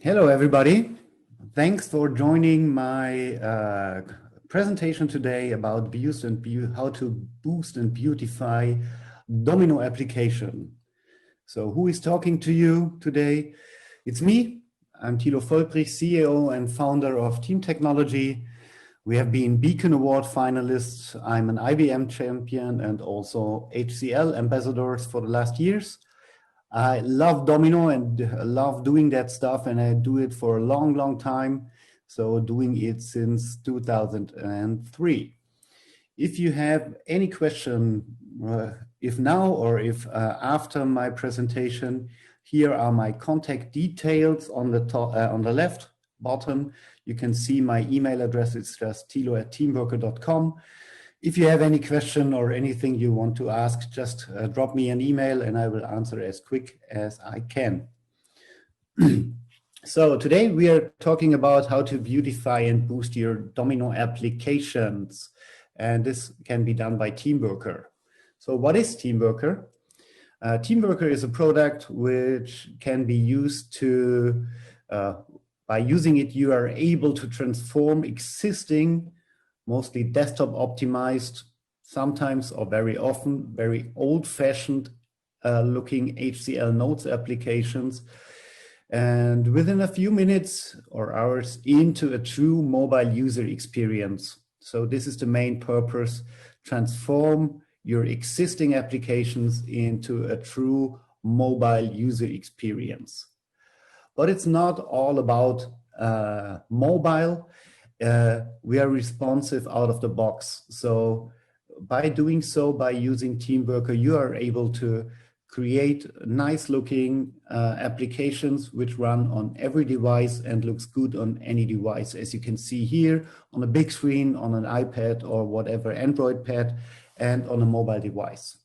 Hello, everybody. Thanks for joining my presentation today about how to boost and beautify Domino application. So who is talking to you today? It's me. I'm Thilo Volprich, CEO and founder of Team Technology. We have been Beacon Award finalists. I'm an IBM champion and also HCL ambassadors for the last years. I love Domino and love doing that stuff, and I do it for a long, long time. So doing it since 2003. If you have any question, if now or if after my presentation, here are my contact details on the top, on the left bottom. You can see my email address. It's just thilo@teamworker.com. If you have any question or anything you want to ask, just drop me an email and I will answer as quick as I can. So today we are talking about how to beautify and boost your Domino applications. And this can be done by Teamworker. So what is Teamworker? Teamworker is a product which can be used to, by using it, you are able to transform existing mostly desktop optimized, sometimes or very often, very old-fashioned looking HCL notes applications, and within a few minutes or hours into a true mobile user experience. So this is the main purpose: transform your existing applications into a true mobile user experience. But it's not all about mobile. We are responsive out of the box. So by doing so, by using Teamworker, you are able to create nice looking applications which run on every device and looks good on any device, as you can see here on a big screen, on an iPad or whatever, Android pad, and on a mobile device.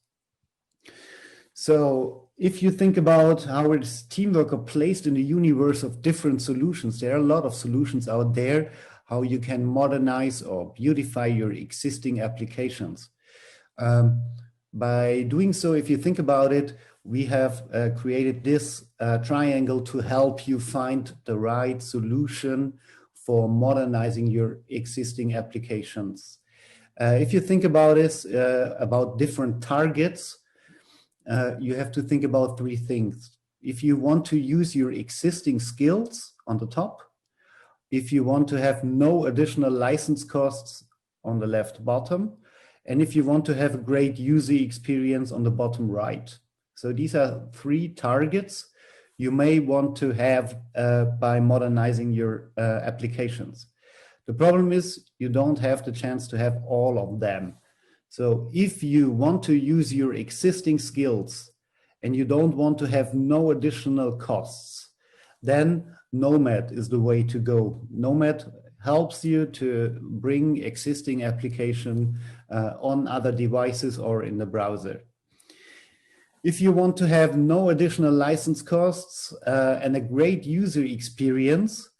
So if you think about how is Teamworker placed in the universe of different solutions, there are a lot of solutions out there how you can modernize or beautify your existing applications. By doing so, if you think about it, we have created this triangle to help you find the right solution for modernizing your existing applications. If you think about this, about different targets, you have to think about three things. If you want to use your existing skills on the top, if you want to have no additional license costs on the left bottom, and if you want to have a great user experience on the bottom right. So these are three targets you may want to have by modernizing your applications. The problem is you don't have the chance to have all of them. So if you want to use your existing skills and you don't want to have no additional costs, then Nomad is the way to go. Nomad helps you to bring existing application on other devices or in the browser. If you want to have no additional license costs and a great user experience,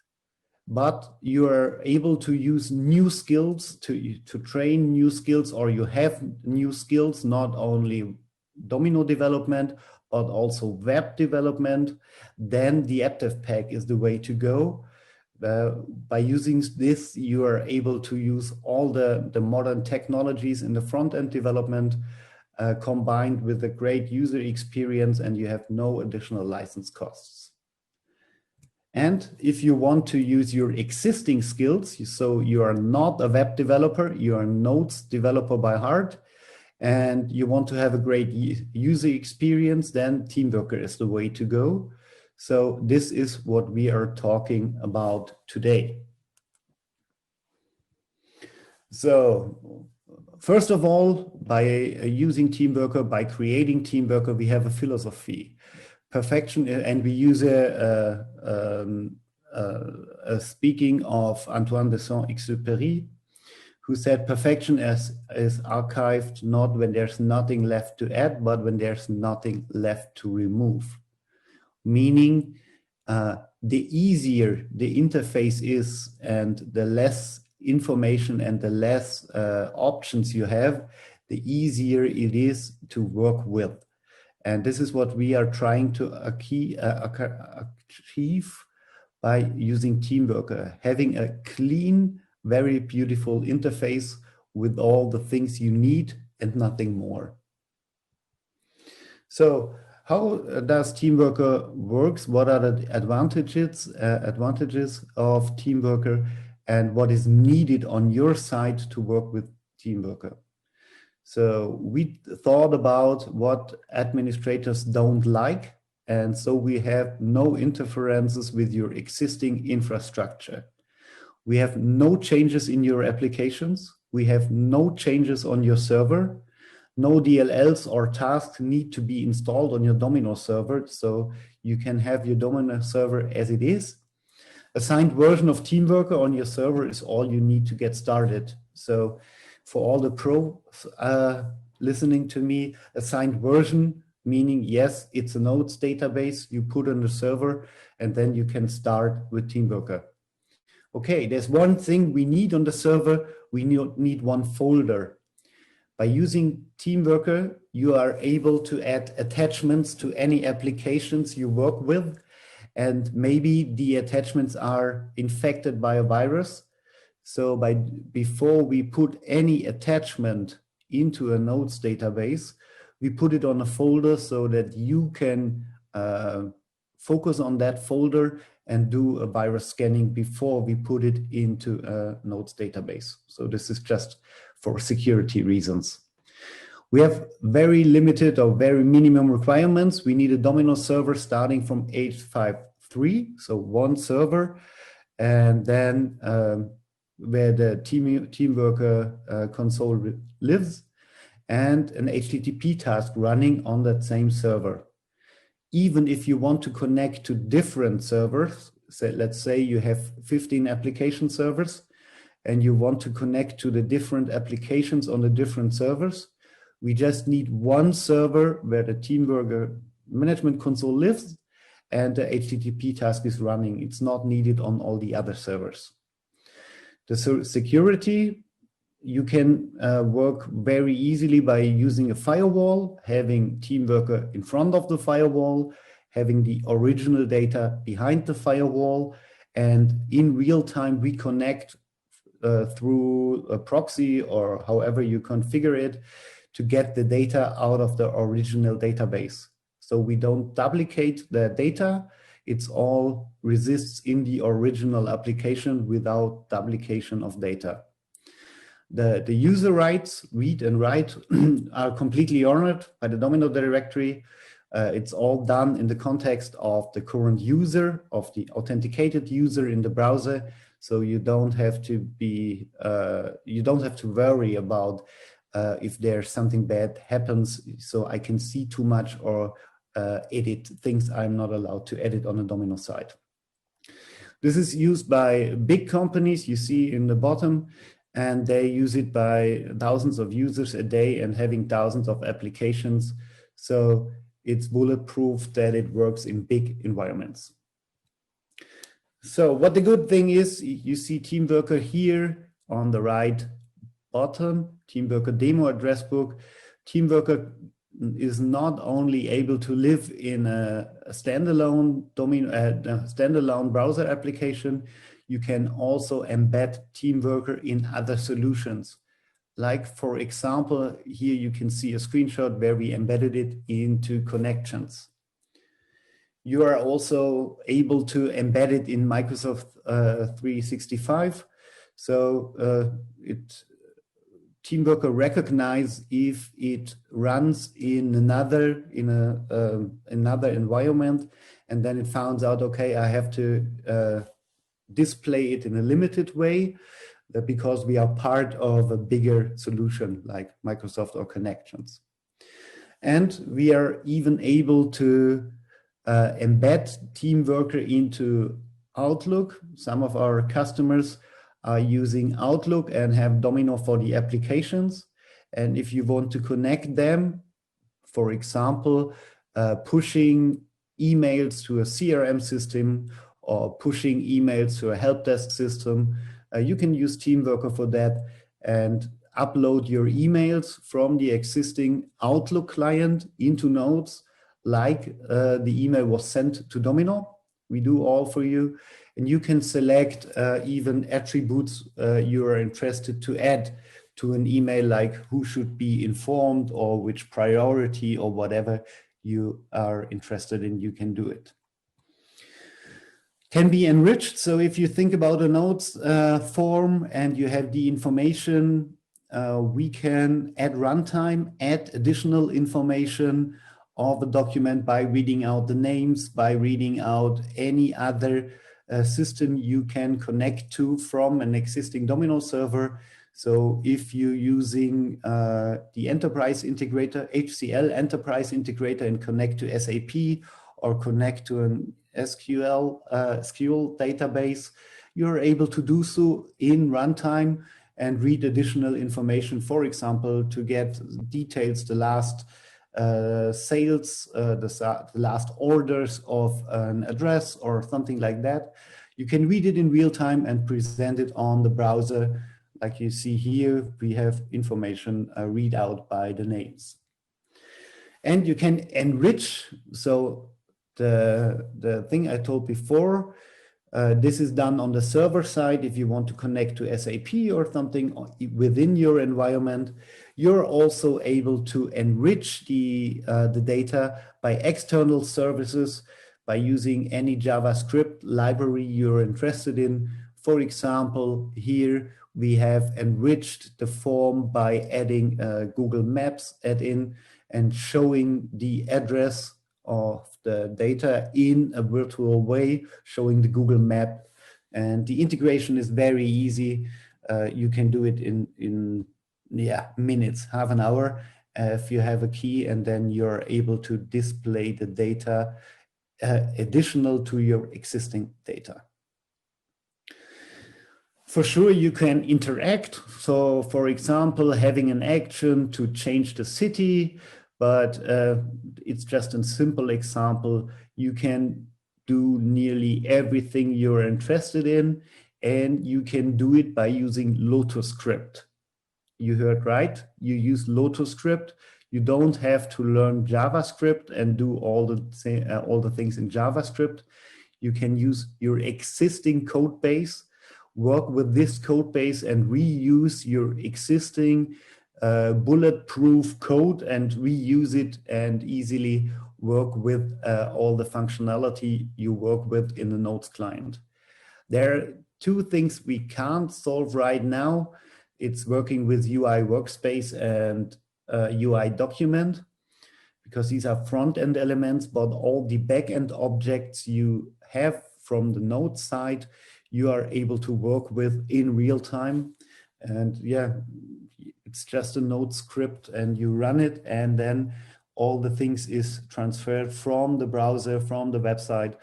but you are able to use new skills to train new skills, or you have new skills, not only Domino development, but also web development, then the Aptiv Pack is the way to go. By using this, you are able to use all the modern technologies in the front-end development combined with a great user experience, and you have no additional license costs. And if you want to use your existing skills, so you are not a web developer, you are a nodes developer by heart, and you want to have a great user experience, then Teamworker is the way to go. So this is what we are talking about today. So first of all, by using Teamworker, by creating Teamworker, we have a philosophy. Perfection, and we use a speaking of Antoine de Saint-Exupéry, who said perfection is archived not when there's nothing left to add, but when there's nothing left to remove. Meaning the easier the interface is and the less information and the less options you have, the easier it is to work with. And this is what we are trying to achieve by using Teamworker, having a clean, very beautiful interface with all the things you need and nothing more. So how does Teamworker works? What are the advantages of Teamworker, and what is needed on your side to work with Teamworker? So we thought about what administrators don't like, and so we have no interferences with your existing infrastructure. We have no changes in your applications. We have no changes on your server. No DLLs or tasks need to be installed on your Domino server, so you can have your Domino server as it is. A signed version of Teamworker on your server is all you need to get started. So for all the pros listening to me, a signed version, meaning yes, it's a nodes database you put on the server, and then you can start with Teamworker. Okay, there's one thing we need on the server. We need one folder. By using Teamworker, you are able to add attachments to any applications you work with, and maybe the attachments are infected by a virus. So before we put any attachment into a nodes database, we put it on a folder so that you can focus on that folder and do a virus scanning before we put it into a nodes database. So this is just for security reasons. We have very limited or very minimum requirements. We need a Domino server starting from 853, so one server, and then where the Teamworker console lives, and an HTTP task running on that same server. Even if you want to connect to different servers, so let's say you have 15 application servers and you want to connect to the different applications on the different servers, we just need one server where the Teamworker management console lives and the HTTP task is running. It's not needed on all the other servers. The security, you can work very easily by using a firewall, having Teamworker in front of the firewall, having the original data behind the firewall, and in real time we connect through a proxy or however you configure it to get the data out of the original database. So we don't duplicate the data. It's all resists in the original application without duplication of data. The user rights, read and write, are completely honored by the Domino directory. It's all done in the context of the current user, of the authenticated user in the browser. So you don't have to be, you don't have to worry about if there's something bad happens, so I can see too much or edit things I'm not allowed to edit on a Domino site. This is used by big companies, you see in the bottom, and they use it by thousands of users a day and having thousands of applications. So it's bulletproof that it works in big environments. So what the good thing is, you see Teamworker here on the right bottom, Teamworker demo address book. Teamworker is not only able to live in a standalone Domino, standalone browser application, you can also embed Teamworker in other solutions. Like for example, here you can see a screenshot where we embedded it into connections. You are also able to embed it in Microsoft 365. So Teamworker recognize if it runs in another environment, and then it finds out, okay, I have to display it in a limited way because we are part of a bigger solution like Microsoft or Connections. And we are even able to embed Teamworker into Outlook. Some of our customers are using Outlook and have Domino for the applications. And if you want to connect them, for example, pushing emails to a CRM system or pushing emails to a help desk system, you can use Teamworker for that and upload your emails from the existing Outlook client into Notes, like the email was sent to Domino. We do all for you. And you can select even attributes you are interested to add to an email, like who should be informed or which priority or whatever you are interested in, you can do it. Can be enriched. So if you think about a notes form and you have the information, we can at runtime add additional information of the document by reading out the names, by reading out any other system you can connect to from an existing Domino server. So if you're using the enterprise integrator, HCL enterprise integrator, and connect to SAP or connect to an SQL database, you're able to do so in runtime and read additional information, for example, to get details, the last sales, the last orders of an address or something like that. You can read it in real time and present it on the browser. Like you see here, we have information read out by the names. And you can enrich. So the thing I told before, this is done on the server side. If you want to connect to SAP or something within your environment, you're also able to enrich the data by external services by using any JavaScript library you're interested in. For example, here we have enriched the form by adding Google Maps add-in and showing the address of the data in a virtual way, showing the Google map. And the integration is very easy. You can do it in minutes, half an hour, if you have a key, and then you're able to display the data additional to your existing data. For sure, you can interact. So for example, having an action to change the city, but it's just a simple example. You can do nearly everything you're interested in, and you can do it by using Lotus script. You heard right, you use Lotus script. You don't have to learn JavaScript and do all the things in JavaScript. You can use your existing code base, work with this code base and reuse your existing bulletproof code and reuse it and easily work with all the functionality you work with in the Notes client. There are two things we can't solve right now. It's working with UI workspace and UI document, because these are front-end elements, but all the back-end objects you have from the Notes side, you are able to work with in real time. And yeah, it's just a Notes script and you run it, and then all the things is transferred from the browser, from the website,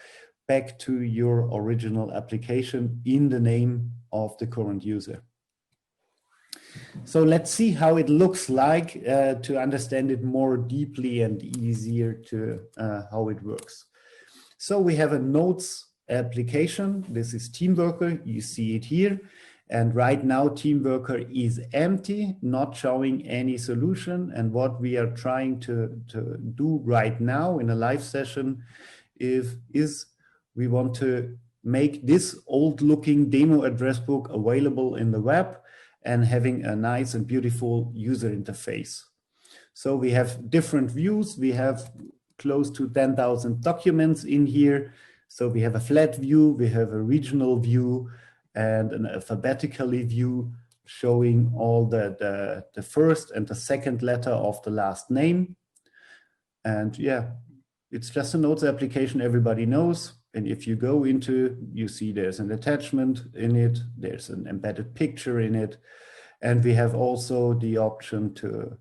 back to your original application in the name of the current user. So let's see how it looks like to understand it more deeply and easier to how it works. So we have a Notes application. This is Teamworker. You see it here. And right now, Teamworker is empty, not showing any solution. And what we are trying to do right now in a live session is we want to make this old looking demo address book available in the web and having a nice and beautiful user interface. So we have different views. We have close to 10,000 documents in here. So we have a flat view, we have a regional view, and an alphabetically view showing all the first and the second letter of the last name. And yeah, it's just a Notes application everybody knows. And if you go into, you see there's an attachment in it, there's an embedded picture in it. And we have also the option to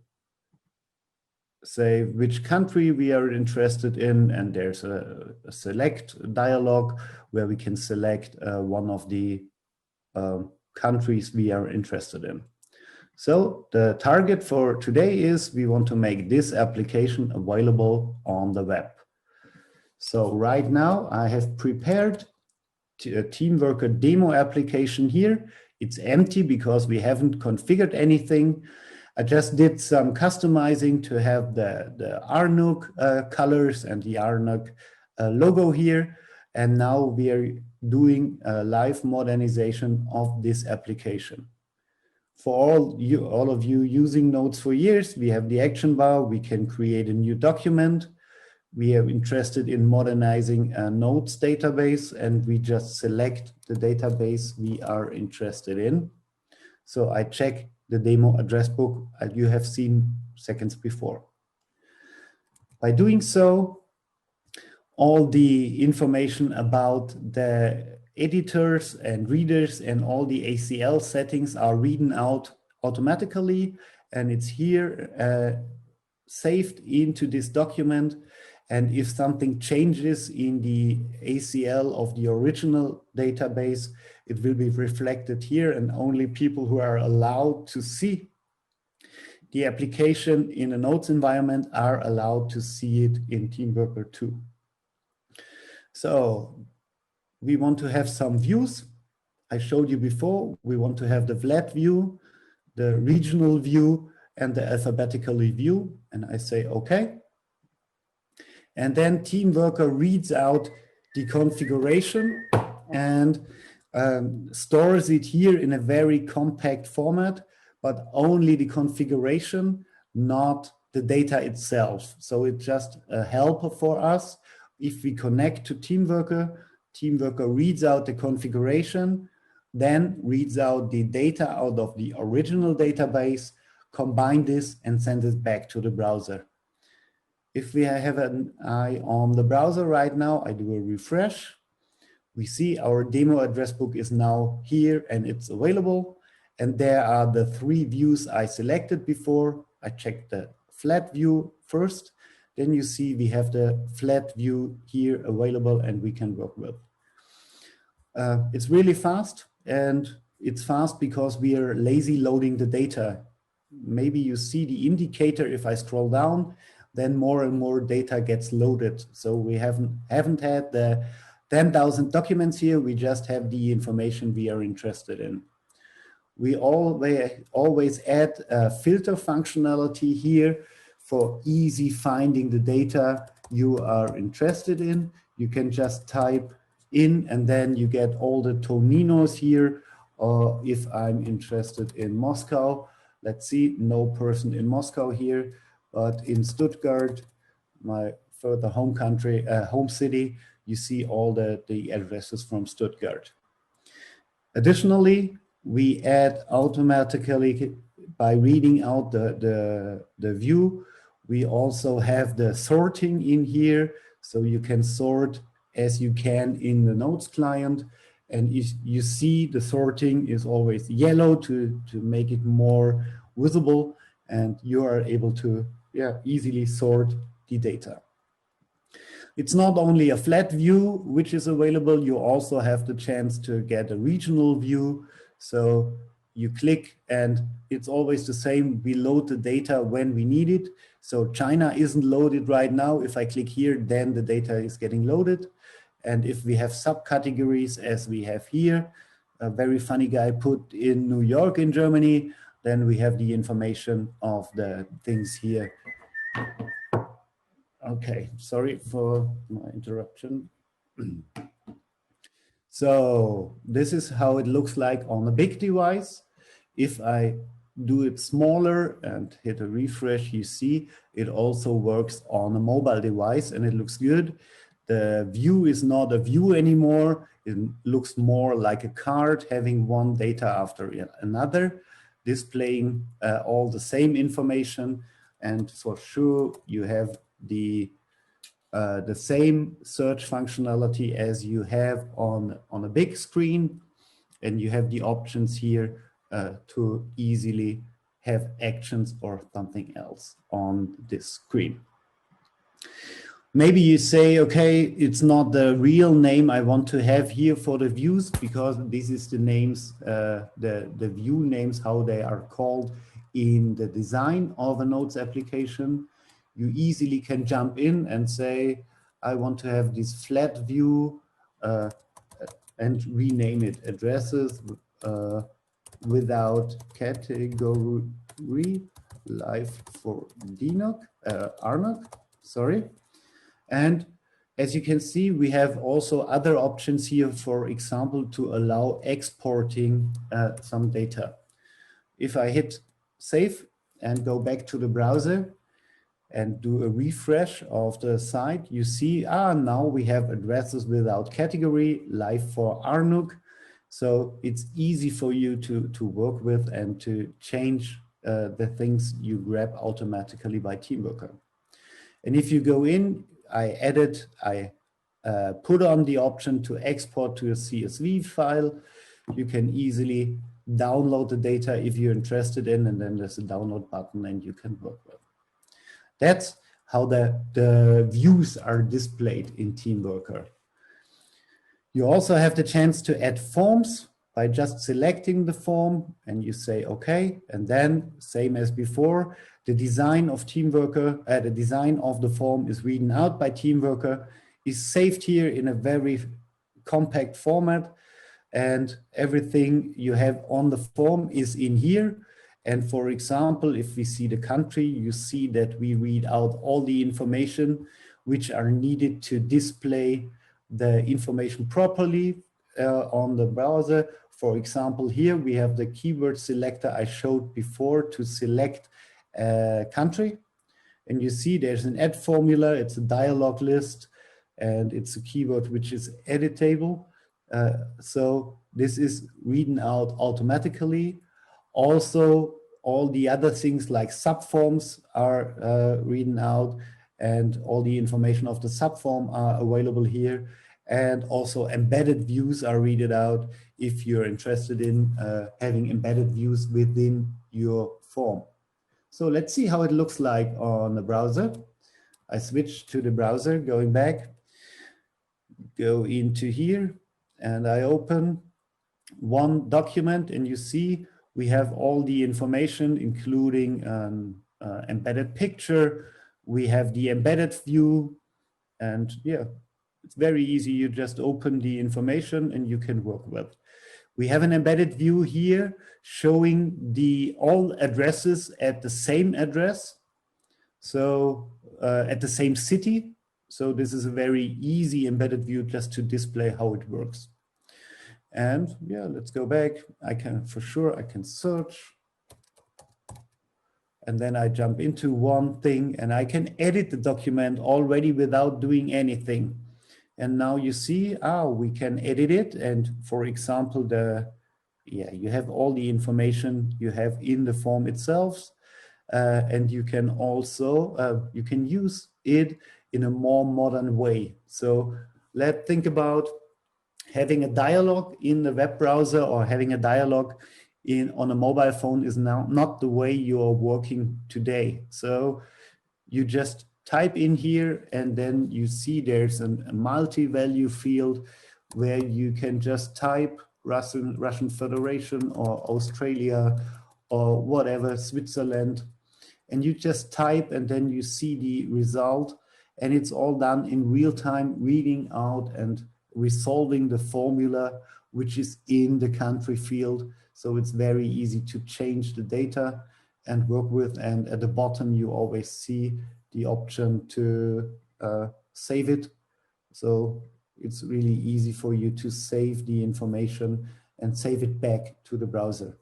say which country we are interested in. And there's a select dialog where we can select one of the countries we are interested in. So the target for today is we want to make this application available on the web. So right now I have prepared a Teamworker demo application here. It's empty because we haven't configured anything. I just did some customizing to have the RNUG colors and the RNUG logo here. And now we are doing a live modernization of this application. For all of you using Notes for years, we have the action bar. We can create a new document. We are interested in modernizing a Notes database, and we just select the database we are interested in. So I check the demo address book you have seen seconds before. By doing so, all the information about the editors and readers and all the ACL settings are reading out automatically, and it's here saved into this document. And if something changes in the ACL of the original database, it will be reflected here, and only people who are allowed to see the application in a Notes environment are allowed to see it in Teamworker 2. So we want to have some views. I showed you before, we want to have the flat view, the regional view, and the alphabetical view. And I say, okay. And then Teamworker reads out the configuration and stores it here in a very compact format, but only the configuration, not the data itself. So it's just a helper for us. If we connect to Teamworker, Teamworker reads out the configuration, then reads out the data out of the original database, combine this and send it back to the browser. If we have an eye on the browser right now, I do a refresh. We see our demo address book is now here and it's available. And there are the 3 views I selected before. I checked the flat view first. Then you see we have the flat view here available and we can work with. It's really fast, and it's fast because we are lazy loading the data. Maybe you see the indicator if I scroll down, then more and more data gets loaded. So we haven't had the 10,000 documents here. We just have the information we are interested in. We always add a filter functionality here for easy finding the data you are interested in. You can just type in and then you get all the Dominos here. Or if I'm interested in Moscow, let's see, no person in Moscow here. But in Stuttgart, my further home country, home city, you see all the addresses from Stuttgart. Additionally, we add automatically by reading out the view. We also have the sorting in here, so you can sort as you can in the Notes client. And you see the sorting is always yellow to make it more visible, and you are able to easily sort the data. It's not only a flat view which is available, you also have the chance to get a regional view. So you click and it's always the same. We load the data when we need it. So China isn't loaded right now. If I click here, then the data is getting loaded. And if we have subcategories as we have here, a very funny guy put in New York in Germany, then we have the information of the things here. Okay, sorry for my interruption. So this is how it looks like on a big device. If I do it smaller and hit a refresh, you see it also works on a mobile device and it looks good. The view is not a view anymore. It looks more like a card having one data after another, displaying all the same information. And for sure, you have the same search functionality as you have on a big screen. And you have the options here to easily have actions or something else on this screen. Maybe you say, okay, it's not the real name I want to have here for the views, because this is the names, the view names, how they are called in the design of a Notes application. You easily can jump in and say, I want to have this flat view and rename it addresses without category, live for RNUG, sorry. And as you can see, we have also other options here, for example, to allow exporting some data. If I hit save and go back to the browser and do a refresh of the site, you see, now we have addresses without category, live for RNUG. So it's easy for you to work with and to change the things you grab automatically by Teamworker. And if you go in, I put on the option to export to a CSV file. You can easily download the data if you're interested in, and then there's a download button and you can work with. That's how the views are displayed in Teamworker. You also have the chance to add forms by just selecting the form, and you say, okay, and then same as before, the design of Teamworker, the design of the form is written out by Teamworker, is saved here in a very compact format, and everything you have on the form is in here. And for example, if we see the country, you see that we read out all the information which are needed to display the information properly on the browser. For example, here we have the keyword selector I showed before to select a country. And you see there's an add formula, it's a dialog list, and it's a keyword which is editable. So this is written out automatically. Also, all the other things like subforms are written out, and all the information of the subform are available here. And also embedded views are read out if you're interested in having embedded views within your form. So let's see how it looks like on the browser. I switch to the browser, going back, go into here, and I open one document, and you see we have all the information, including an embedded picture. We have the embedded view, and yeah, it's very easy. You just open the information and you can work with. We have an embedded view here showing all addresses at the same address, so at the same city. So this is a very easy embedded view just to display how it works. And yeah, let's go back. I can search. And then I jump into one thing and I can edit the document already without doing anything. And now you see, we can edit it. And for example, you have all the information you have in the form itself. And you can also, you can use it in a more modern way. So let's think about having a dialogue in the web browser or having a dialogue on a mobile phone is now not the way you are working today. So you just type in here and then you see there's a multi-value field where you can just type Russian Federation or Australia or whatever, Switzerland, and you just type and then you see the result, and it's all done in real time, reading out and resolving the formula which is in the country field. So it's very easy to change the data and work with. And at the bottom, you always see the option to save it. So it's really easy for you to save the information and save it back to the browser,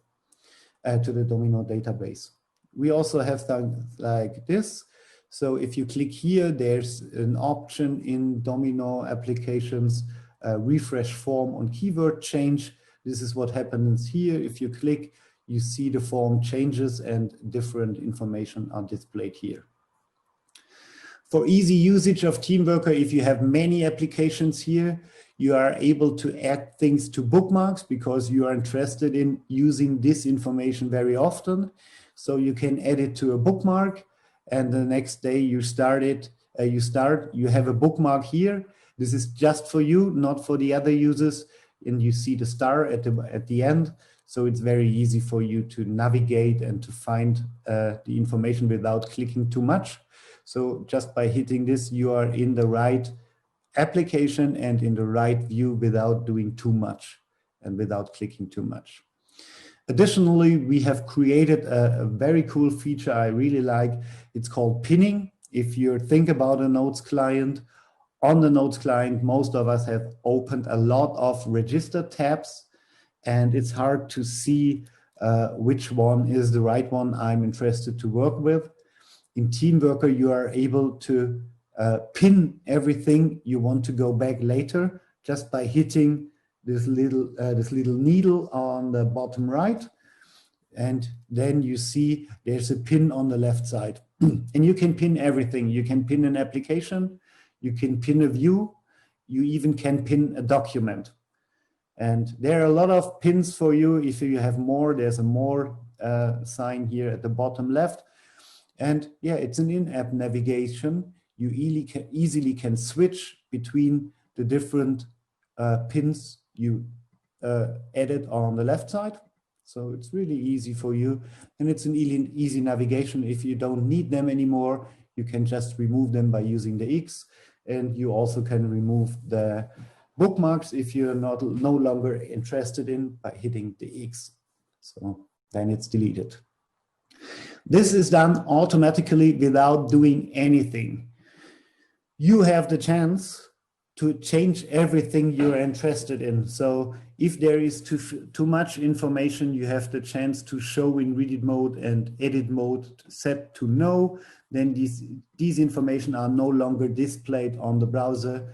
to the Domino database. We also have things like this. So if you click here, there's an option in Domino applications, refresh form on keyword change. This is what happens here. If you click, you see the form changes and different information are displayed here. For easy usage of Teamworker, if you have many applications here, you are able to add things to bookmarks because you are interested in using this information very often. So you can add it to a bookmark, and the next day you you have a bookmark here. This is just for you, not for the other users. And you see the star at the end. So it's very easy for you to navigate and to find the information without clicking too much. So just by hitting this, you are in the right application and in the right view without doing too much and without clicking too much. Additionally, we have created a very cool feature I really like. It's called pinning. If you think about a notes client on the Notes client, most of us have opened a lot of register tabs, and it's hard to see which one is the right one I'm interested to work with. In Teamworker, you are able to pin everything you want to go back later just by hitting this little needle on the bottom right. And then you see there's a pin on the left side. And you can pin everything. You can pin an application, you can pin a view, you even can pin a document. And there are a lot of pins for you. If you have more, there's a more sign here at the bottom left. And yeah, it's an in-app navigation. You easily can switch between the different pins you added on the left side. So it's really easy for you. And it's an easy navigation. If you don't need them anymore, you can just remove them by using the X. And you also can remove the bookmarks if you're no longer interested in by hitting the X. So then it's deleted. This is done automatically without doing anything. You have the chance to change everything you're interested in. So if there is too much information, you have the chance to show in read mode and edit mode set to no. Then these information are no longer displayed on the browser.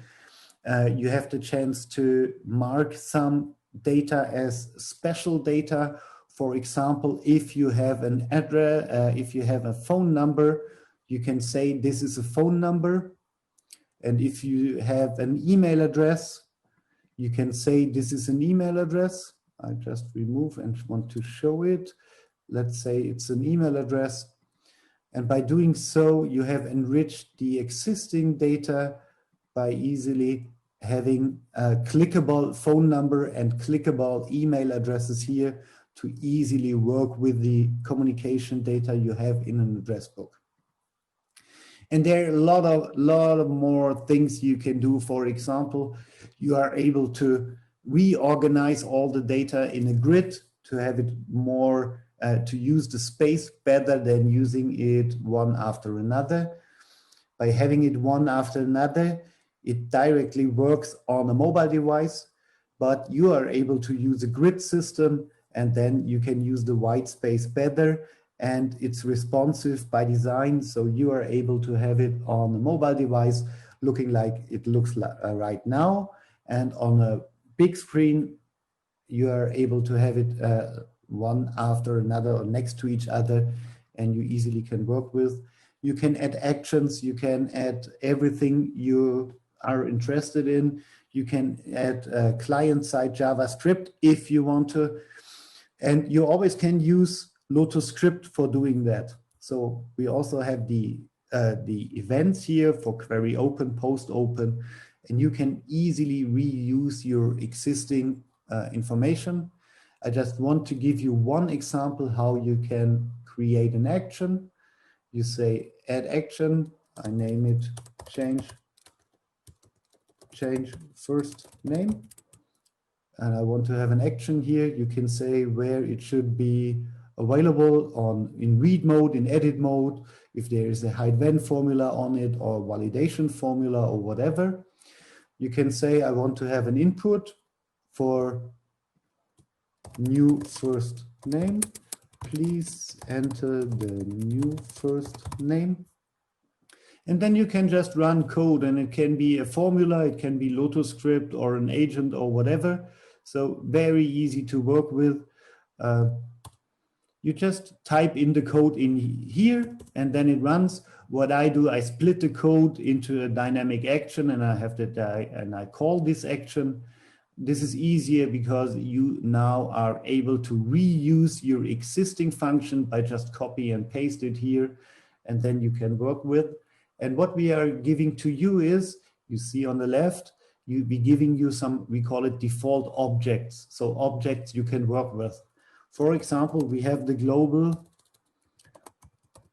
You have the chance to mark some data as special data. For example, if you have an address, if you have a phone number, you can say this is a phone number. And if you have an email address, you can say this is an email address. I just remove and want to show it. Let's say it's an email address. And by doing so, you have enriched the existing data by easily having a clickable phone number and clickable email addresses here to easily work with the communication data you have in an address book. And there are a lot of more things you can do. For example, you are able to reorganize all the data in a grid to have it more, to use the space better than using it one after another. By having it one after another, it directly works on a mobile device, but you are able to use a grid system, and then you can use the white space better. And it's responsive by design, so you are able to have it on a mobile device looking like it looks right now. And on a big screen, you are able to have it one after another or next to each other, and you easily can work with. You can add actions, you can add everything you are interested in. You can add client-side JavaScript if you want to. And you always can use Lotus script for doing that. So we also have the events here for query open, post open, and you can easily reuse your existing information. I just want to give you one example how you can create an action. You say add action, I name it change first name. And I want to have an action here. You can say where it should be available in read mode, in edit mode, if there is a hide when formula on it or validation formula or whatever. You can say I want to have an input for new first name. Please enter the new first name. And then you can just run code, and it can be a formula, it can be Lotus script or an agent or whatever. So very easy to work with. You just type in the code in here, and then it runs. What I do, I split the code into a dynamic action, and I have that, and I call this action. This is easier because you now are able to reuse your existing function by just copy and paste it here, and then you can work with. And what we are giving to you is, you see on the left, we'll be giving you some, we call it default objects. So objects you can work with. For example, we have the global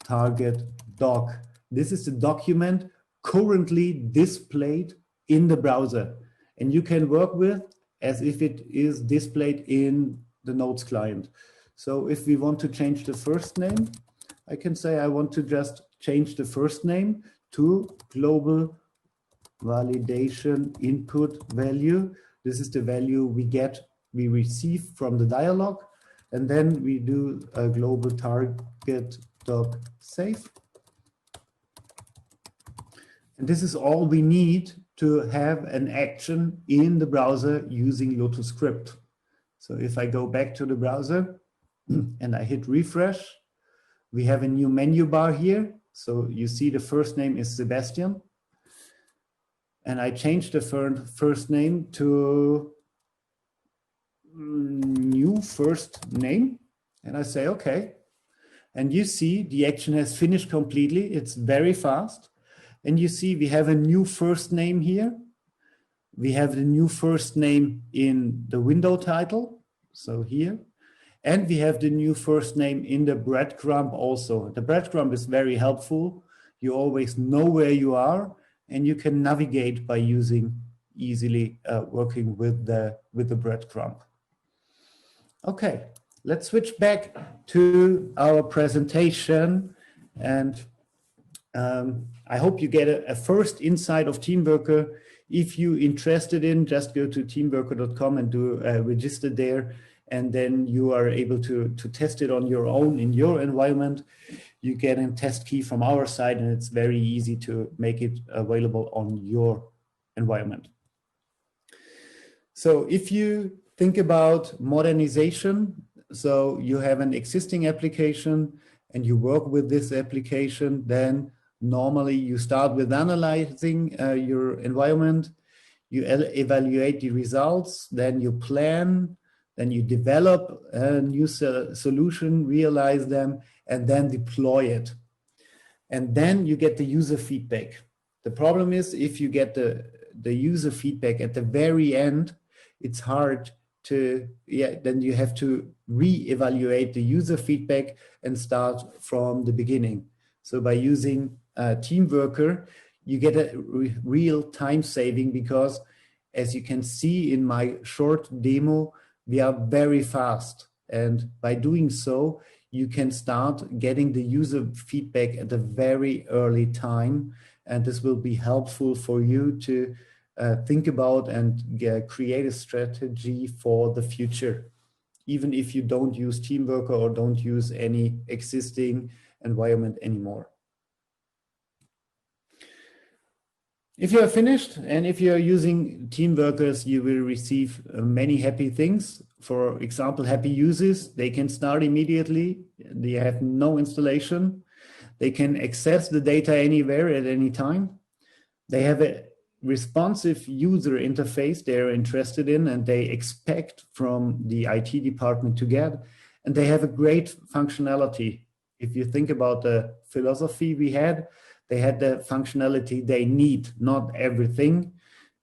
target doc. This is the document currently displayed in the browser, and you can work with as if it is displayed in the Notes client. So if we want to change the first name, I can say I want to just change the first name to global validation input value. This is the value we receive from the dialog. And then we do a global target dot save. And this is all we need to have an action in the browser using Lotus script. So if I go back to the browser and I hit refresh, we have a new menu bar here. So you see the first name is Sebastian. And I changed the first name to new first name. And I say, okay. And you see the action has finished completely. It's very fast. And you see we have a new first name here. We have the new first name in the window title. So here. And we have the new first name in the breadcrumb also. The breadcrumb is very helpful. You always know where you are and you can navigate by using easily working with the breadcrumb. Okay, let's switch back to our presentation. And I hope you get a first insight of Teamworker. If you're interested in, just go to teamworker.com and do register there. And then you are able to test it on your own in your environment. You get a test key from our side, and it's very easy to make it available on your environment. So if you think about modernization, so you have an existing application and you work with this application, then normally you start with analyzing your environment, you evaluate the results, then you plan, then you develop a new solution, realize them, and then deploy it. And then you get the user feedback. The problem is if you get the user feedback at the very end, it's hard to, then you have to re-evaluate the user feedback and start from the beginning. So by using Teamworker, you get a real time saving because as you can see in my short demo, we are very fast. And by doing so, you can start getting the user feedback at a very early time. And this will be helpful for you to think about and create a strategy for the future, even if you don't use Teamworker or don't use any existing environment anymore. If you are finished and if you are using Teamworkers, you will receive many happy things. For example, happy users, they can start immediately. They have no installation. They can access the data anywhere at any time. They have a responsive user interface they're interested in and they expect from the IT department to get. And they have a great functionality. If you think about the philosophy we had, they had the functionality they need, not everything,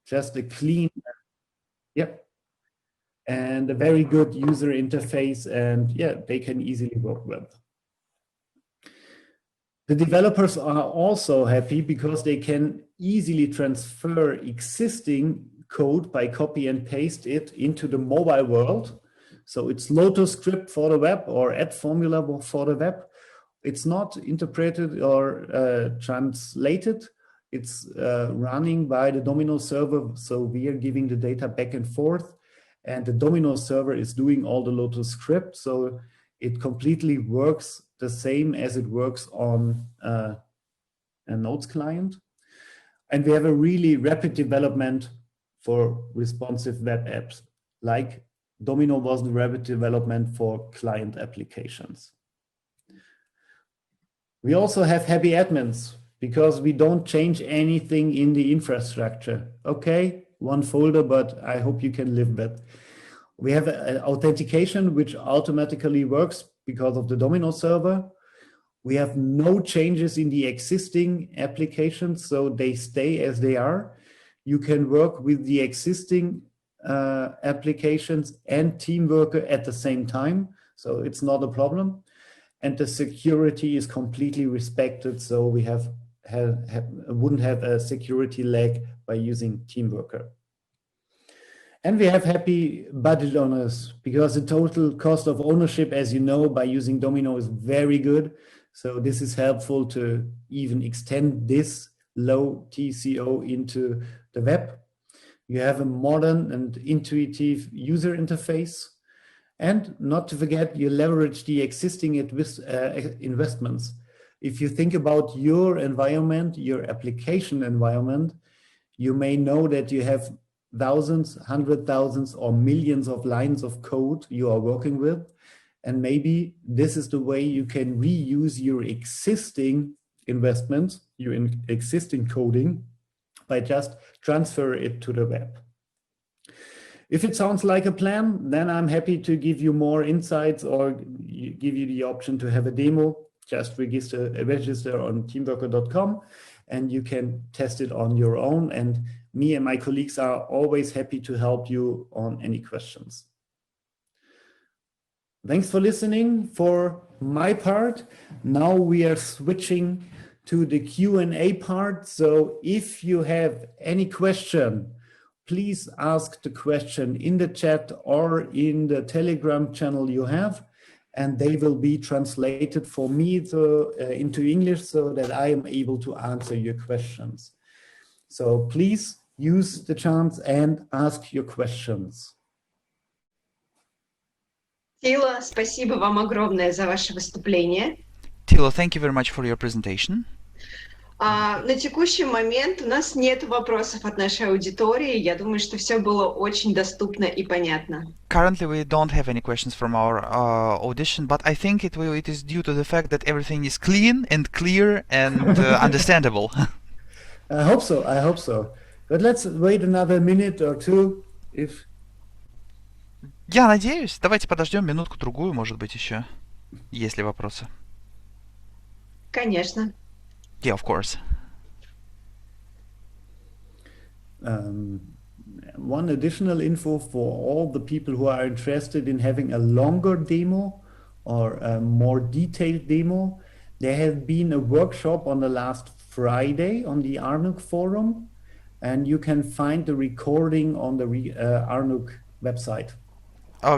just a clean, and a very good user interface, and they can easily work with. The developers are also happy because they can easily transfer existing code by copy and paste it into the mobile world. So it's Lotus script for the web or add formula for the web. It's not interpreted or translated. It's running by the Domino server. So we are giving the data back and forth. And the Domino server is doing all the Lotus script. So it completely works the same as it works on a Nodes client. And we have a really rapid development for responsive web apps, like Domino was the rapid development for client applications. We also have happy admins because we don't change anything in the infrastructure. Okay, one folder, but I hope you can live with. We have an authentication which automatically works because of the Domino server. We have no changes in the existing applications, so they stay as they are. You can work with the existing applications and Teamworker at the same time, so it's not a problem. And the security is completely respected, so we wouldn't have a security lag by using Teamworker. And we have happy budget owners because the total cost of ownership, as you know, by using Domino is very good. So this is helpful to even extend this low TCO into the web. You have a modern and intuitive user interface. And not to forget, you leverage the existing investments. If you think about your environment, your application environment, you may know that you have thousands, hundred thousands, or millions of lines of code you are working with. And maybe this is the way you can reuse your existing investments, your existing coding, by just transfer it to the web. If it sounds like a plan, then I'm happy to give you more insights or give you the option to have a demo. Just register on teamworker.com and you can test it on your own. And me and my colleagues are always happy to help you on any questions. Thanks for listening for my part. Now we are switching to the Q&A part. So if you have any question, please ask the question in the chat or in the Telegram channel you have, and they will be translated for me into English so that I am able to answer your questions. So please use the chance and ask your questions. Thilo, спасибо вам огромное за ваше выступление. Thilo, thank you very much for your presentation. На текущий момент у нас нет вопросов от нашей аудитории. Я думаю, что все было очень доступно и понятно. Currently, we don't have any questions from our audition, but I think it is due to the fact that everything is clean and clear and understandable. I hope so. I hope so. But let's wait another minute or two. If Я надеюсь. Давайте подождем минутку-другую, может быть, еще. Есть ли вопросы? Конечно. Yeah, of course. One additional info for all the people who are interested in having a longer demo or a more detailed demo. There has been a workshop on the last Friday on the RNUG forum, and you can find the recording on the RNUG website.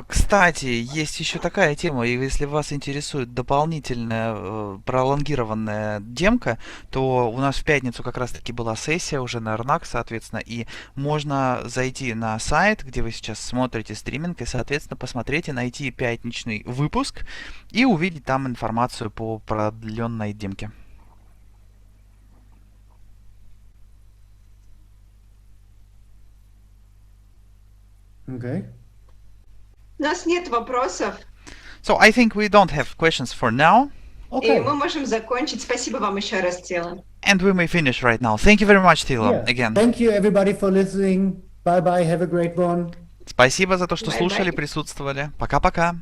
Кстати, есть еще такая тема, и если вас интересует дополнительная пролонгированная демка, то у нас в пятницу как раз-таки была сессия уже на RNUG, соответственно, и можно зайти на сайт, где вы сейчас смотрите стриминг, и, соответственно, посмотреть и найти пятничный выпуск и увидеть там информацию по продленной демке. Okay. У нас нет вопросов. So I think we don't have questions for now. Okay. И мы можем закончить. Спасибо вам еще раз, Thilo. And we may finish right now. Thank you very much, Thilo, again. Thank you everybody for listening. Bye bye. Have a great one. Спасибо за то, что Bye-bye. слушали, присутствовали. Пока-пока.